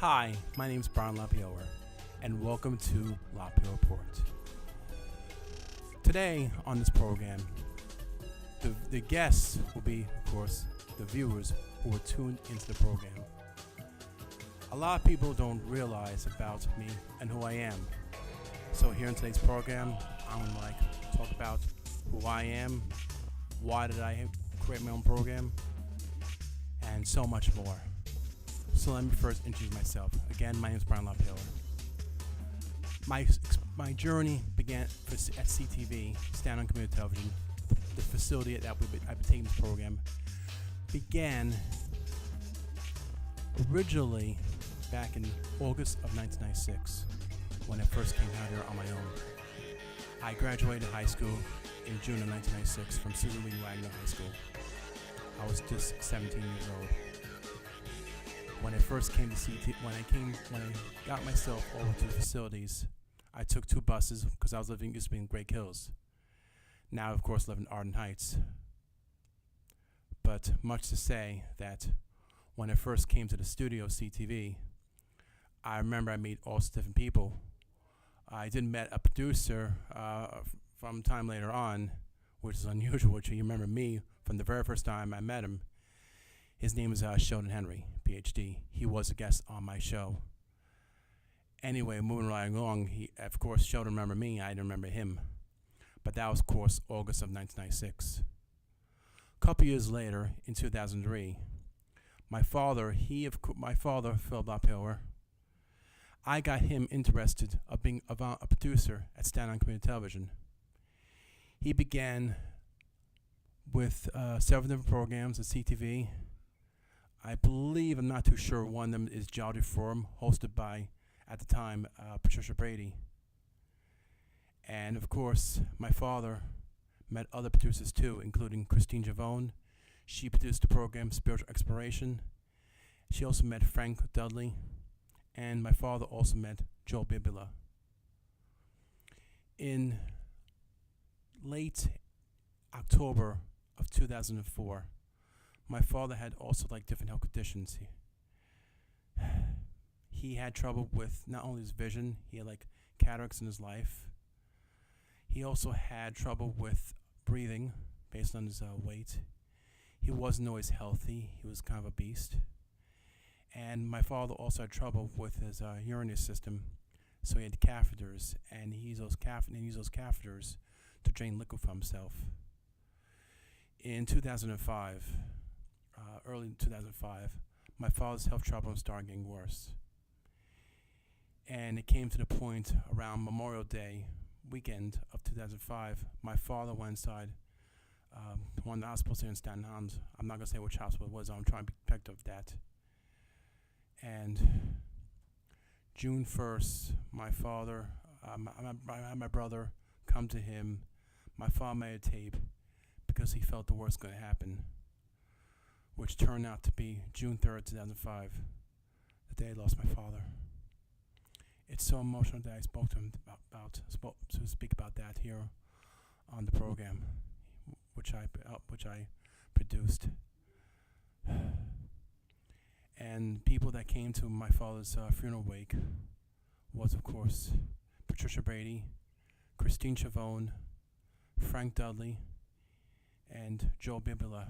Hi, my name is Brian LaPayower, and welcome to LaPayower Report. Today on this program, the guests will be, of course, the viewers who are tuned into the program. A lot of people don't realize about me and who I am. So here in today's program, I'm going to talk about who I am, why did I create my own program, and so much more. So let me first introduce myself. Again, my name is Brian LaPayower. My journey began at CTV, Staten Island Community Television, the facility that I've been taking this program. Began originally back in August of 1996, when I first came out here on my own. I graduated high school in June of 1996 from Susan Lee Wagner High School. I was just 17 years old. When I first came to CT, when I got myself over to the facilities, I took two buses because I was used to be in Great Hills. Now, of course, live in Arden Heights. But much to say that when I first came to the studio CTV, I remember I met all different people. I did met a producer from time later on, which is unusual, which you remember me from the very first time I met him. His name is Sheldon Henry, PhD. He was a guest on my show. Anyway, moving right along, of course, Sheldon remembered me. I didn't remember him. But that was, of course, August of 1996. A couple years later, in 2003, my father, Philip LaPayower, I got him interested of being a producer at Staten Island Community Television. He began with several different programs at CTV. I believe, I'm not too sure, one of them is Jolly Forum, hosted by, at the time, Patricia Brady. And of course, my father met other producers too, including Christine Javone. She produced the program Spiritual Exploration. She also met Frank Dudley. And my father also met Joel Bibula. In late October of 2004, my father had also different health conditions. He had trouble with not only his vision, he had cataracts in his life. He also had trouble with breathing based on his weight. He wasn't always healthy. He was kind of a beast. And my father also had trouble with his urinary system, so he had catheters, and he used those catheters to drain liquid from himself. In 2005, early 2005, my father's health problems started getting worse. And it came to the point around Memorial Day weekend of 2005, my father went inside one of the hospitals here in Staten Island. I'm not going to say which hospital it was. I'm trying to be protective of that. And June 1st, my father, my brother, come to him. My father made a tape because he felt the worst going to happen, which turned out to be June 3rd, 2005, the day I lost my father. It's so emotional that I spoke to him to speak about that here on the program, which I produced. And people that came to my father's funeral wake was, of course, Patricia Brady, Christine Chavone, Frank Dudley, and Joel Bibula.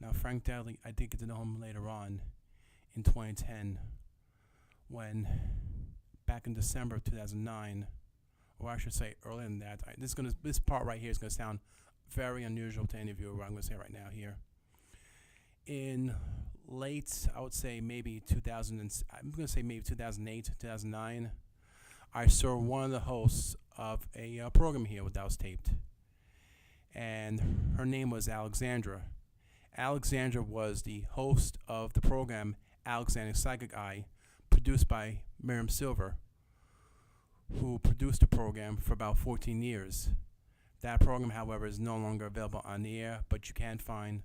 Now, Frank Dudley, I did get to know him later on in 2010 when, back in December of 2009, or I should say earlier than that, this part right here is going to sound very unusual to any of you, what I'm going to say right now here. In late, I would say maybe 2008, 2009, I saw one of the hosts of a program here that was taped. And her name was Alexandra. Alexandra was the host of the program Alexander's Psychic Eye, produced by Miriam Silver, who produced the program for about 14 years. That program, however, is no longer available on the air, but you can find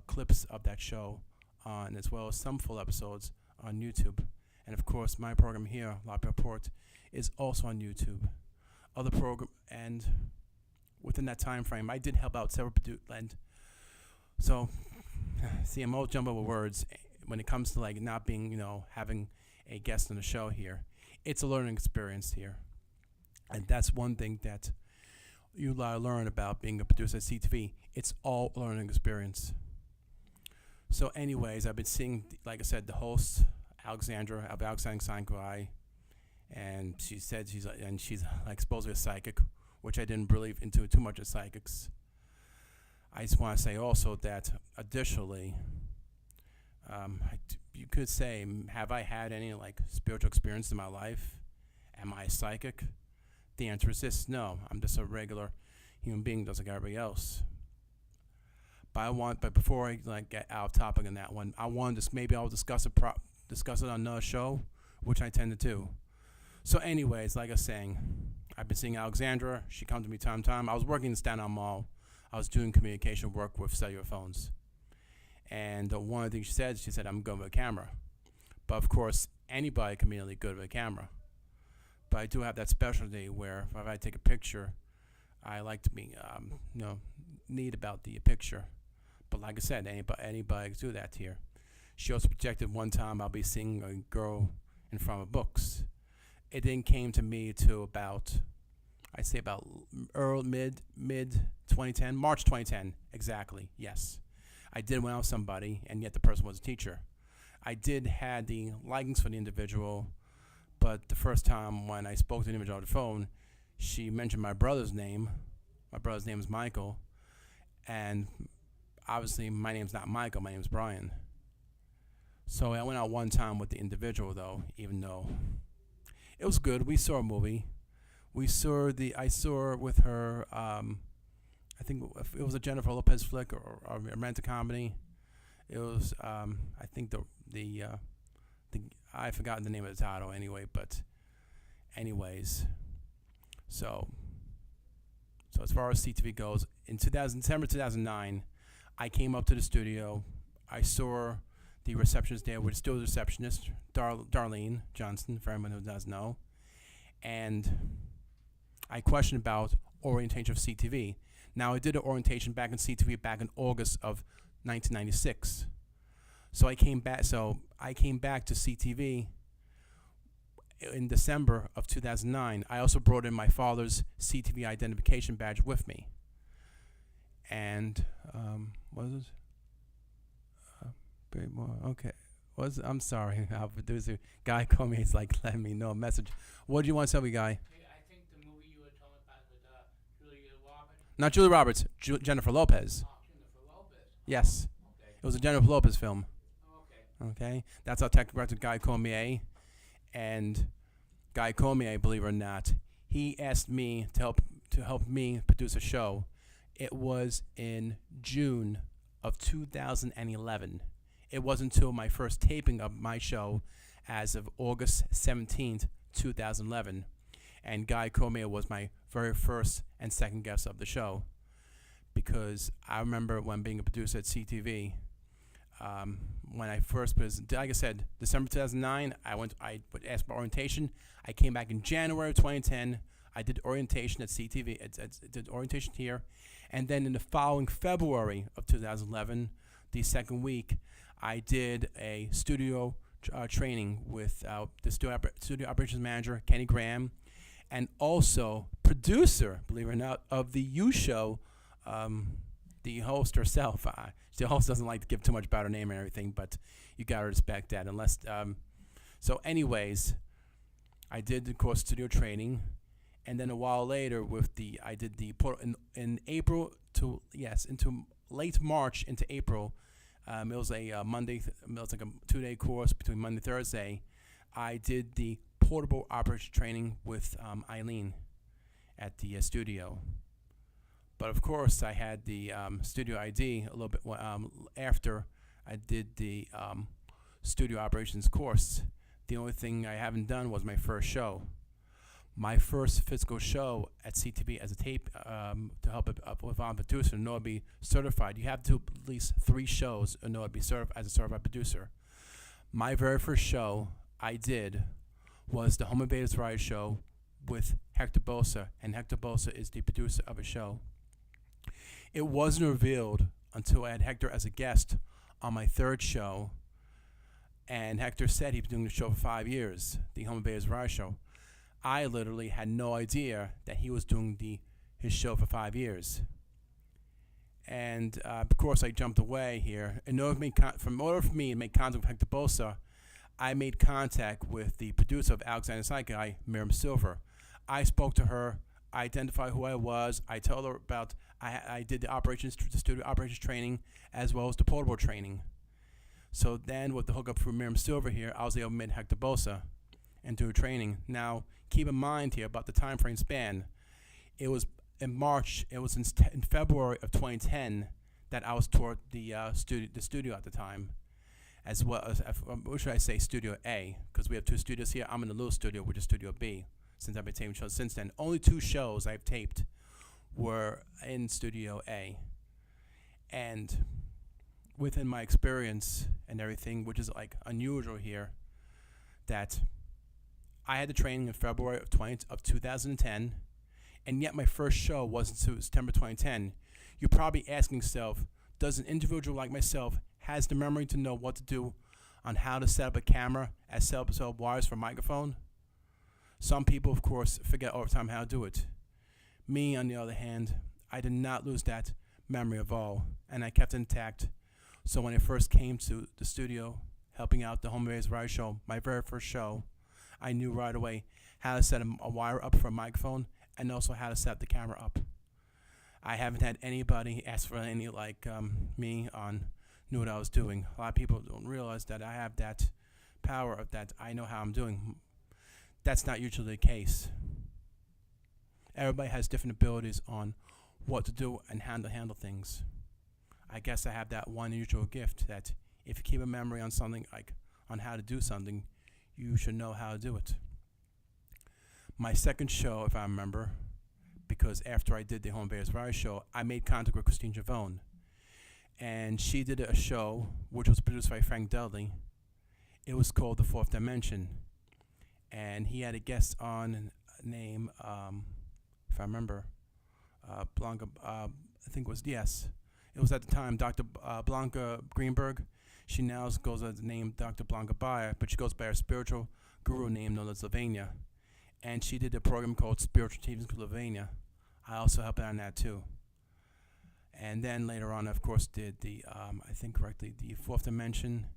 clips of that show as well as some full episodes on YouTube. And of course, my program here, LaPayower Report, is also on YouTube. Other program, and within that time frame, I did help out several producers. So, see, I'm all jumbled with words. when it comes to like not being, having a guest on the show here, it's a learning experience here. And that's one thing that you learn about being a producer at CTV. It's all a learning experience. So anyways, I've been seeing, like I said, the host, Alexandra of Alexander Sankai, and she said she's like supposedly a psychic, which I didn't believe into too much of psychics. I just want to say also that additionally, you could say, have I had any like spiritual experience in my life? Am I psychic? The answer is this: no. I'm just a regular human being, just like everybody else. But before I like get out of topic on that one, I want to maybe I'll discuss it on another show, which I tend to do. So, anyways, like I was saying, I've been seeing Alexandra. She comes to me time to time. I was working in Staten Island Mall. I was doing communication work with cellular phones. And one of the things she said, I'm good with a camera. But of course, anybody can be really good with a camera. But I do have that specialty where if I take a picture, I like to be, neat about the picture. But like I said, anybody can do that here. She also projected one time I'll be seeing a girl in front of books. It then came to me to about mid 2010, March 2010, exactly, yes. I did went out with somebody, and yet the person was a teacher. I did had the likings for the individual, but the first time when I spoke to the individual on the phone, she mentioned my brother's name. My brother's name is Michael, and obviously my name's not Michael, my name's Brian. So I went out one time with the individual though, even though it was good. We saw a movie. I saw with her, I think it was a Jennifer Lopez flick or a romantic comedy. It was, I think I forgot the name of the title anyway, but anyways. So as far as CTV goes, in December 2009, I came up to the studio. I saw the receptionist there, which is still the receptionist, Darlene Johnson, for anyone who doesn't know. And I questioned about orientation of CTV. Now, I did an orientation back in CTV back in August of 1996. So I came back to CTV in December of 2009. I also brought in my father's CTV identification badge with me. And what is it? Okay. I'm sorry. There's a guy called me. He's like letting me know a message. What do you want to tell me, guy? I think the movie you were talking about with Julia Roberts. Not Julia Roberts. Jennifer Lopez. Jennifer Lopez. Yes. Okay. It was a Jennifer Lopez film. Okay. Okay. That's how tech director Guy Cormier. And Guy Cormier, believe it or not, he asked me to help me produce a show. It was in June of 2011. It wasn't until my first taping of my show as of August 17th, 2011. And Guy Cormier was my very first and second guest of the show. Because I remember when being a producer at CTV, when I first was, like I said, December 2009, I would ask for orientation. I came back in January of 2010. I did orientation at CTV, did orientation here. And then in the following February of 2011, the second week, I did a studio training with the studio operations manager, Kenny Graham, and also producer, believe it or not, of the U Show, the host herself. The host doesn't like to give too much about her name and everything, but you gotta respect that. Unless, so anyways, I did of course studio training, and then a while later I did the in April into late March into April. It was a Monday. It was like a 2-day course between Monday and Thursday. I did the portable operation training with Eileen at the studio. But of course, I had the studio ID a little bit after I did the studio operations course. The only thing I haven't done was my first show. My first physical show at CTV as a tape to help with a producer in order to be certified. You have to do at least 3 shows in order to be certified as a certified producer. My very first show I did was the Home Invaders Variety Show with Hector Bosa, and Hector Bosa is the producer of a show. It wasn't revealed until I had Hector as a guest on my third show And Hector said he'd been doing the show for 5 years, the Home Invaders Variety Show. I literally had no idea that he was doing his show for 5 years. And of course, I jumped away here. In order for me to make contact with Hector Bosa, I made contact with the producer of Alexander Psychi, Miriam Silver. I spoke to her. I identified who I was. I told her about I did the studio operations training as well as the portable training. So then, with the hookup for Miriam Silver here, I was able to meet Hector Bosa and do training. Now, keep in mind here about the time frame span. It was in March. It was in February of 2010 that I was toward the studio at the time, as well as what should I say, Studio A, because we have 2 studios here. I'm in the little studio, which is Studio B. Since I've been taping shows since then, only 2 shows I've taped were in Studio A, and within my experience and everything, which is like unusual here, that I had the training in February of 2010, and yet my first show wasn't until September 2010. You're probably asking yourself, does an individual like myself has the memory to know what to do on how to set up a camera, as set up wires for a microphone? Some people, of course, forget over time how to do it. Me, on the other hand, I did not lose that memory of all, and I kept it intact. So when I first came to the studio, helping out the Home Invaders Variety Show, my very first show, I knew right away how to set a wire up for a microphone and also how to set the camera up. I haven't had anybody ask for any like me knew what I was doing. A lot of people don't realize that I have that power of that. I know how I'm doing. That's not usually the case. Everybody has different abilities on what to do and how to handle things. I guess I have that one unusual gift that if you keep a memory on something, like on how to do something, you should know how to do it. My second show, if I remember, because after I did the Home Invaders Variety Show, I made contact with Christine Javone. And she did a show which was produced by Frank Dudley. It was called The Fourth Dimension. And he had a guest on name, if I remember, Blanca, I think it was, yes. It was at the time Dr. Blanca Greenberg. She now goes by the name Dr. Blanca Bayer, but she goes by her spiritual guru name known as Sylvania. And she did a program called Spiritual Teachings with Sylvania. I also helped out on that too. And then later on, of course, did the, I think correctly, the Fourth Dimension.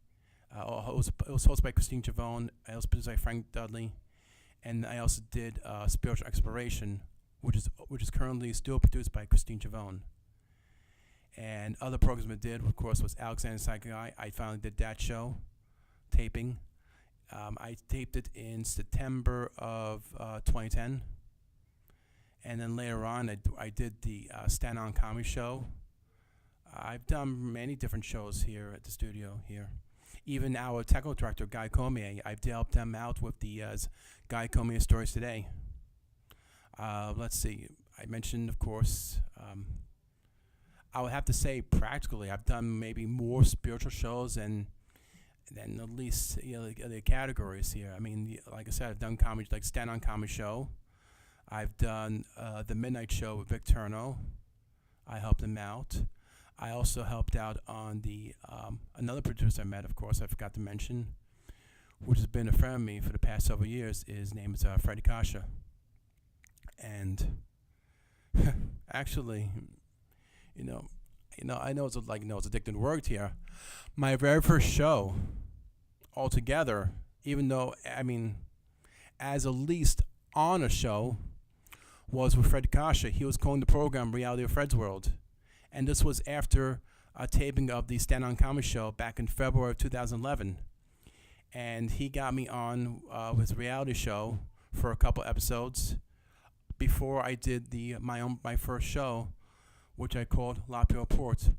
It was hosted by Christine Javone. I also produced by Frank Dudley. And I also did Spiritual Exploration, which is currently still produced by Christine Javone. And other programs I did, of course, was Alexander Psychi. I finally did that show, taping. I taped it in September of 2010. And then later on, I did the Staten Island Comedy Show. I've done many different shows here at the studio here. Even our technical director, Guy Comier, I've helped him out with the Guy Comier Stories Today. Let's see. I mentioned, of course, I would have to say practically I've done maybe more spiritual shows than at least the categories here. I mean, like I said, I've done comedy, like Staten Island Comedy Show. I've done the Midnight Show with Vic Turno. I helped him out. I also helped out on the another producer I met, of course, I forgot to mention, which has been a friend of me for the past several years. His name is Freddie Kasha. And actually, I know it's it's addicting word here. My very first show altogether, even though, I mean, as a least on a show, was with Fred Kasha. He was calling the program Reality of Fred's World. And this was after a taping of the Staten Island Comedy Show back in February of 2011. And he got me on his reality show for a couple episodes before I did my first show, which I called LaPayower Report.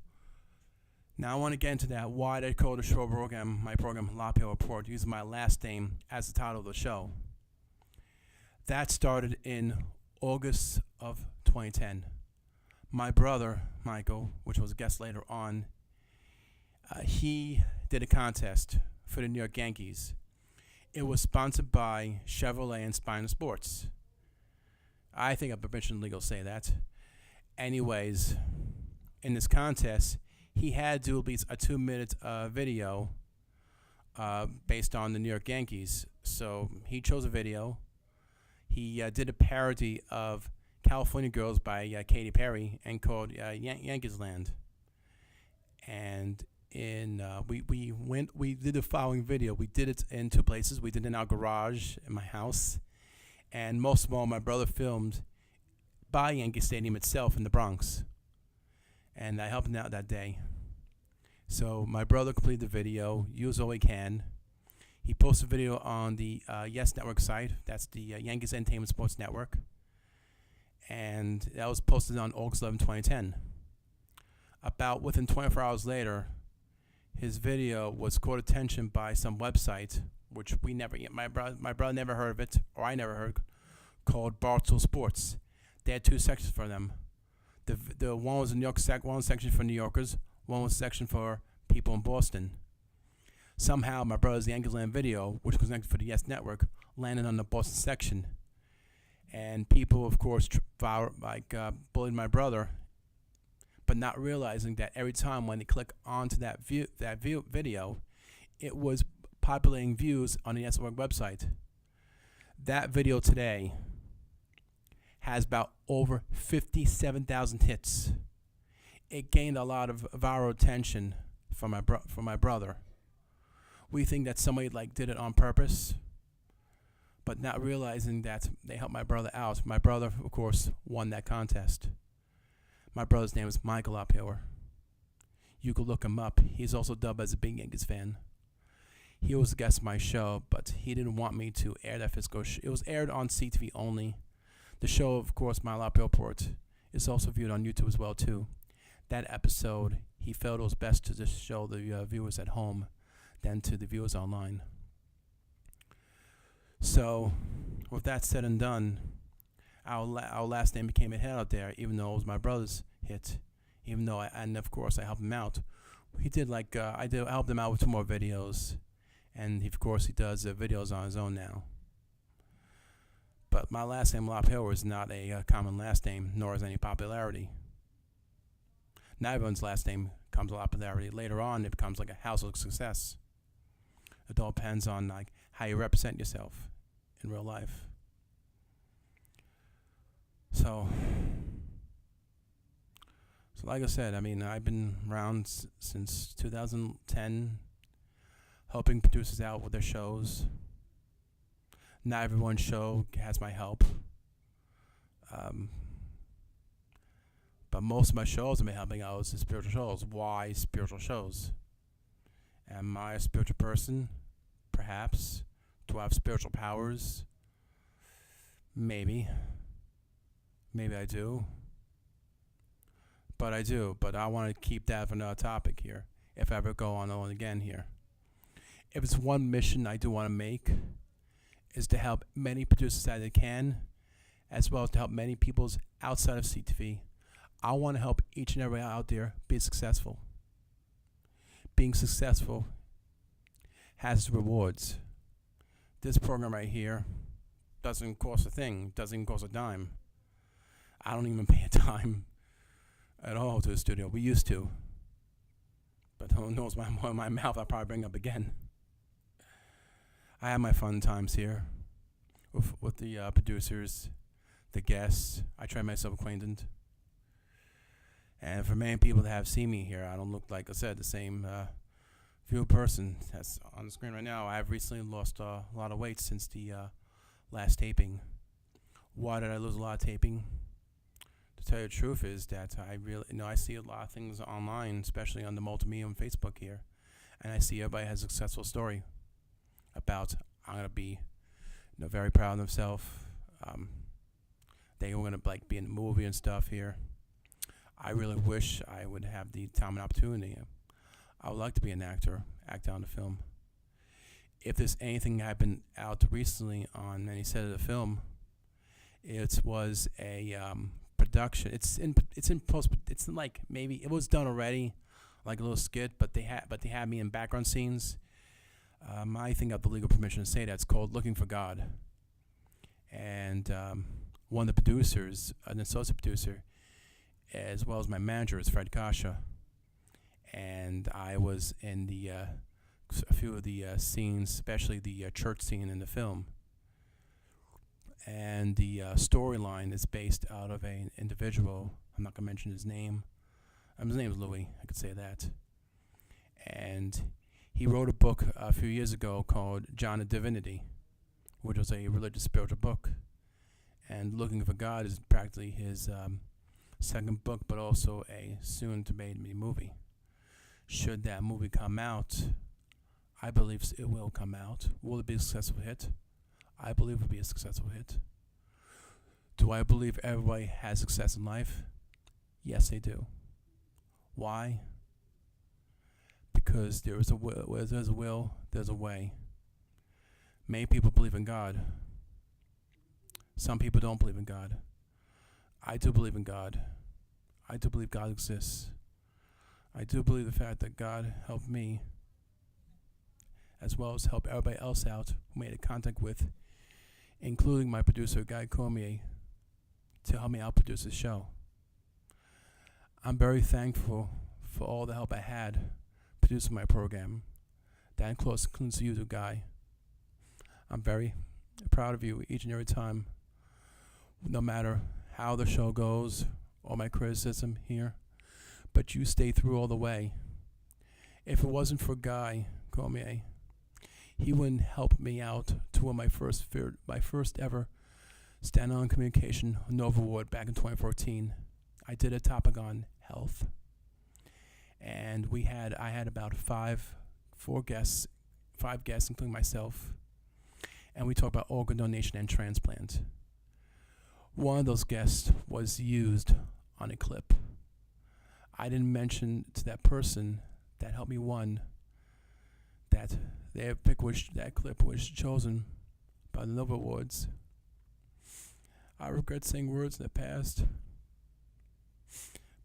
Now I want to get into that, why I call the show program, my program, LaPayower Report, using my last name as the title of the show. That started in August of 2010. My brother, Michael, which was a guest later on, he did a contest for the New York Yankees. It was sponsored by Chevrolet and Spina Sports. I think I'm permission legal to say that. Anyways, in this contest, he had to do at least a 2-minute video based on the New York Yankees. So he chose a video. He did a parody of California Girls by Katy Perry and called Yankees Land. And we did the following video. We did it in two places. We did it in our garage in my house, and most of all, my brother filmed by Yankee Stadium itself in the Bronx, and I helped him out that day. So my brother completed the video, used all he can. He posted a video on the Yes Network site. That's the Yankees Entertainment Sports Network, and that was posted on August 11, 2010. About within 24 hours later, his video was caught attention by some website, which my brother never heard of it, or I never heard, called Barstool Sports. They had two sections for them. The one was a New York one section for New Yorkers, one was a section for people in Boston. Somehow, my brother's Yankees Land video, which was connected for the Yes Network, landed on the Boston section, and people, of course, bullied my brother, but not realizing that every time when they click onto that video, it was populating views on the Yes Network website. That video today has about over 57,000 hits. It gained a lot of viral attention from my brother. We think that somebody did it on purpose, but not realizing that they helped my brother out. My brother, of course, won that contest. My brother's name is Michael LaPayower. You could look him up. He's also dubbed as a big Yankees fan. He was a guest on my show, but he didn't want me to air that physical show. It was aired on CTV only. The show, of course, My LaPayower Report, is also viewed on YouTube as well, too. That episode, he felt it was best to just show the viewers at home than to the viewers online. So, with that said and done, our last name became a hit out there, even though it was my brother's hit. Even though, and of course, I helped him out. He did I helped him out with 2 more videos, and of course, he does videos on his own now. But my last name, LaPayower, is not a common last name, nor is any popularity. Not everyone's last name comes with popularity. Later on, it becomes like a household success. It all depends on how you represent yourself in real life. So like I said, I've been around since 2010, helping producers out with their shows. Not everyone's show has my help. But most of my shows have been helping out with spiritual shows. Why spiritual shows? Am I a spiritual person? Perhaps. Do I have spiritual powers? Maybe. Maybe I do. But I do. But I want to keep that for another topic here, if I ever go on again here. If it's one mission I do want to make, is to help many producers that I can, as well as to help many people outside of CTV. I want to help each and every out there be successful. Being successful has rewards. This program right here doesn't cost a thing, doesn't even cost a dime. I don't even pay a dime at all to the studio. We used to. But who knows, my mouth I'll probably bring up again. I have my fun times here with the producers, the guests. I try myself acquainted. And for many people that have seen me here, I don't look, like I said, the same view person that's on the screen right now. I've recently lost a lot of weight since the last taping. Why did I lose a lot of taping? To tell you the truth is that I really, I see a lot of things online, especially on the multimedia and Facebook here, and I see everybody has a successful story about I'm gonna be, very proud of themselves. They were gonna be in the movie and stuff here. I really wish I would have the time and opportunity. I would like to be an actor, act out in the film. If there's anything I've been out recently on any set of the film, it was a production. It's in post. It's maybe it was done already, like a little skit, but they had me in background scenes. I think I have the legal permission to say that. It's called Looking for God. And one of the producers, an associate producer, as well as my manager, is Fred Kasha. And I was in the a few of the scenes, especially the church scene in the film. And the storyline is based out of an individual. I'm not going to mention his name. His name is Louis. I could say that. And he wrote a book a few years ago called John of Divinity, which was a religious spiritual book. And Looking for God is practically his second book, but also a soon-to-be movie. Should that movie come out, I believe it will come out. Will it be a successful hit? I believe it will be a successful hit. Do I believe everybody has success in life? Yes, they do. Why? Because there is a will. Where there's a will, there's a way. Many people believe in God. Some people don't believe in God. I do believe in God. I do believe God exists. I do believe the fact that God helped me, as well as help everybody else out who made a contact with, including my producer, Guy Cormier, to help me out produce this show. I'm very thankful for all the help I had producing my program. That includes you, Guy. I'm very proud of you each and every time, no matter how the show goes or my criticism here, but you stay through all the way. If it wasn't for Guy Cormier, he wouldn't help me out to win my first ever Staten Island Communication Nova Award back in 2014. I did a topic on health, and I had about five guests, including myself, and we talked about organ donation and transplant. One of those guests was used on a clip. I didn't mention to that person that helped me win that that clip was chosen by the Nova Awards. I regret saying words in the past,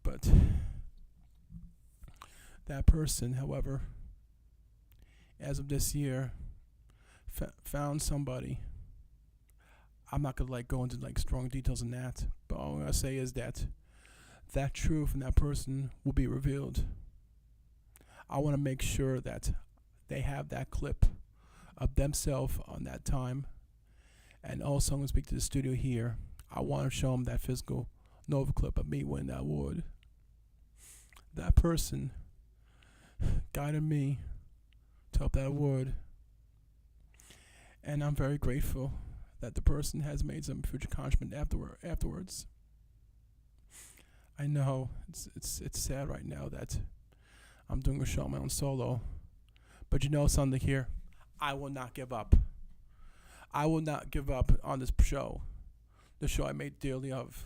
but that person, however, as of this year, found somebody. I'm not gonna go into strong details on that, but all I'm gonna say is that truth and that person will be revealed. I want to make sure that they have that clip of themselves on that time, and also I'm gonna speak to the studio here. I want to show them that physical Nova clip of me winning that award. That person guided me to help that award, and I'm very grateful that the person has made some future accomplishment afterwards. I know it's sad right now that I'm doing a show on my own solo, but you know something here, I will not give up. I will not give up on this show, the show I made dearly of.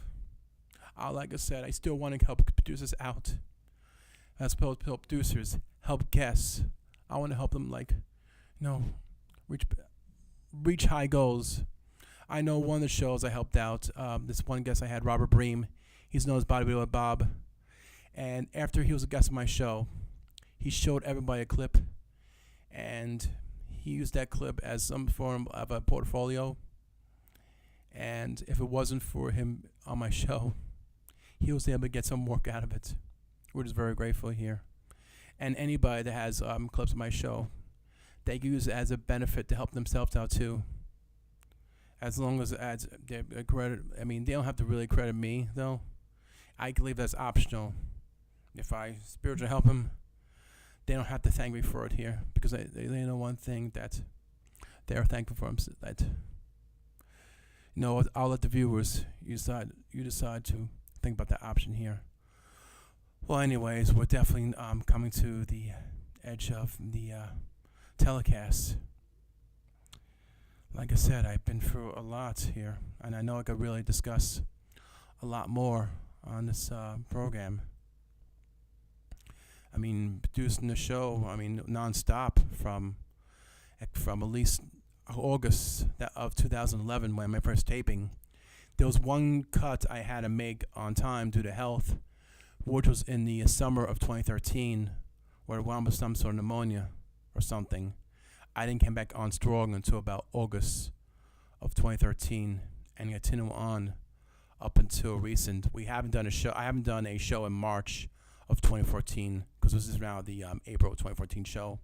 Like I said, I still want to help producers out. As well as help producers, help guests. I want to help them reach high goals. I know one of the shows I helped out, this one guest I had, Robert Bream. He's known as Bodybuilder Bob. And after he was a guest on my show, he showed everybody a clip. And he used that clip as some form of a portfolio. And if it wasn't for him on my show, he was able to get some work out of it. We're just very grateful here. And anybody that has clips of my show, they use it as a benefit to help themselves out too. As long as they credit, they don't have to really credit me though. I believe that's optional. If I spiritually help them, they don't have to thank me for it here, because they know one thing, that they are thankful for. That I'll let the viewers you decide to think about that option here. Well, anyways, we're definitely coming to the edge of the telecast. Like I said, I've been through a lot here, and I know I could really discuss a lot more on this program. Producing the show, nonstop from at least August of 2011, when my first taping. There was one cut I had to make on time due to health, which was in the summer of 2013, where I wound with some sort of pneumonia or something. I didn't come back on strong until about August of 2013, and continue on up until recent. We haven't done a show. I haven't done a show in March of 2014, because this is now the April 2014 show.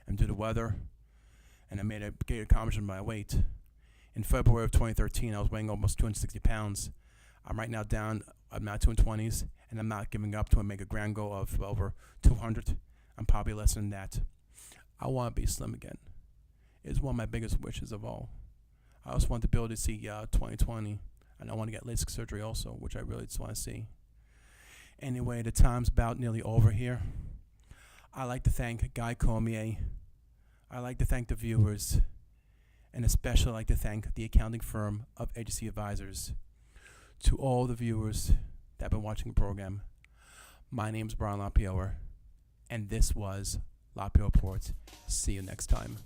and due to weather, and I made a great accomplishment by weight. In February of 2013, I was weighing almost 260 pounds. I'm right now down, I'm now 220s, and I'm not giving up to make a grand goal of over 200. I'm probably less than that. I want to be slim again. It's one of my biggest wishes of all. I also want to be able to see 2020, and I want to get LASIK surgery also, which I really just want to see. Anyway, the time's about nearly over here. I'd like to thank Guy Cormier. I'd like to thank the viewers, and especially like to thank the accounting firm of Agency Advisors. To all the viewers that have been watching the program, my name's Brian LaPayower, and this was LaPayower Reports. See you next time.